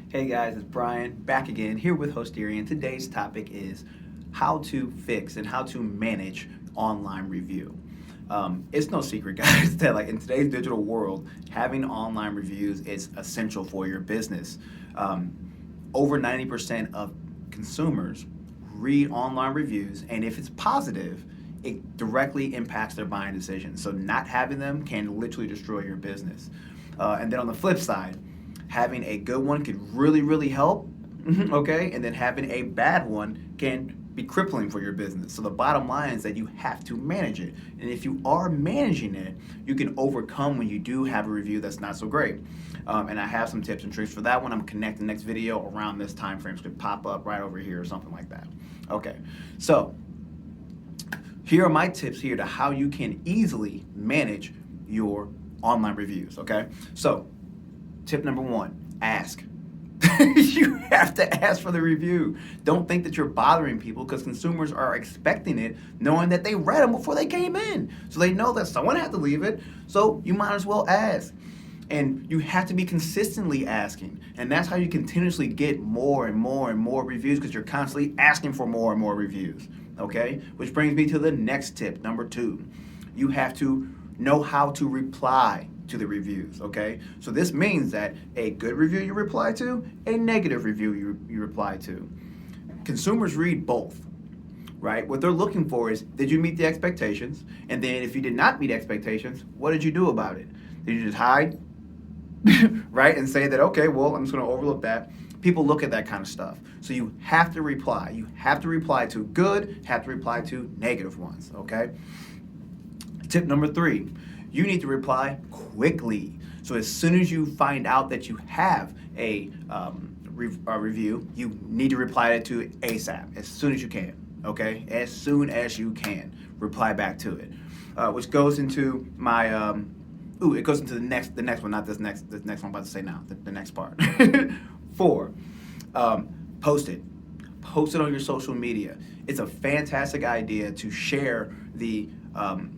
Hey guys, it's Brian back again here with Hostirian. Today's topic is how to fix and how to manage online review. It's no secret, guys, that like in today's digital world, having online reviews is essential for your business. Over 90% of consumers read online reviews, and if it's positive, it directly impacts their buying decisions. So not having them can literally destroy your business. And then on the flip side, having a good one could really help, okay? And then having a bad one can be crippling for your business. So the bottom line is that you have to manage it. And if you are managing it, you can overcome when you do have a review that's not so great. And I have some tips and tricks for that one. I'm connecting the next video around this time frame. So it could pop up right over here or something like that. Okay, so here are my tips here to how you can easily manage your online reviews, okay? So tip number one, ask. You have to ask for the review. Don't think that you're bothering people because consumers are expecting it, knowing that they read them before they came in. So they know that someone had to leave it, so you might as well ask. And you have to be consistently asking. And that's how you continuously get more and more reviews because you're constantly asking for more and more reviews, okay? Which brings me to the next tip, number two. You have to know how to reply to the reviews, okay? So this means that a good review you reply to, a negative review you reply to. Consumers read both, right? What they're looking for is, did you meet the expectations? And then if you did not meet expectations, what did you do about it? Did you just hide, right? And say that, okay, well, I'm just gonna overlook that. People look at that kind of stuff. So you have to reply. You have to reply to good, have to reply to negative ones, okay? Tip number three, you need to reply quickly. So as soon as you find out that you have a review, you need to reply to it ASAP, as soon as you can, okay? As soon as you can, reply back to it. Which goes into my, it goes into the next one, not this next one I'm about to say now, the next part. 4, post it. Post it on your social media. It's a fantastic idea to share the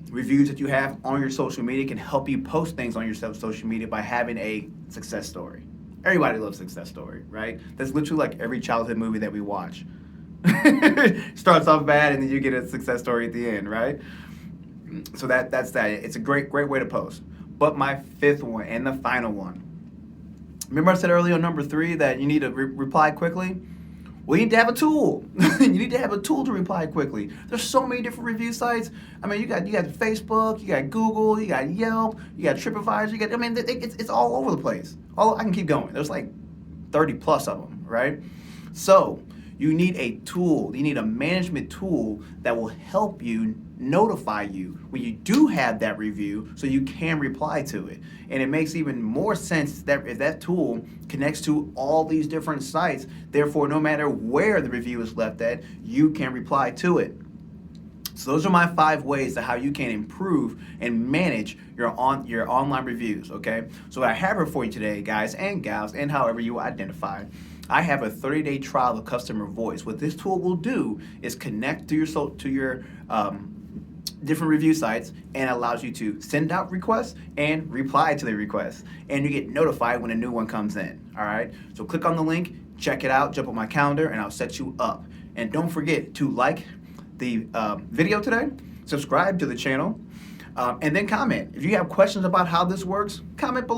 reviews that you have on your social media. Can help you post things on your social media by having a success story. Everybody loves success story, right? That's literally like every childhood movie that we watch. Starts off bad and then you get a success story at the end, right? So that's that. It's a great way to post. But my fifth one and the final one. Remember I said earlier on number 3 that you need to reply quickly? Well, you need to have a tool. You need to have a tool to reply quickly. There's so many different review sites. I mean, you got Facebook, you got Google, you got Yelp, you got TripAdvisor, it's all over the place. I can keep going. There's like 30 plus of them, right? So you need a tool. You need a management tool that will help you notify you when you do have that review so you can reply to it. And it makes even more sense that if that tool connects to all these different sites, therefore no matter where the review is left at, you can reply to it. So those are my 5 ways to how you can improve and manage your online reviews, okay? So what I have here for you today, guys and gals, and however you identify, I have a 30-day trial of Customer Voice. What this tool will do is connect to your different review sites and allows you to send out requests and reply to the requests. And you get notified when a new one comes in, all right? So click on the link, check it out, jump on my calendar, and I'll set you up. And don't forget to like the video today, subscribe to the channel, and then comment. If you have questions about how this works, comment below.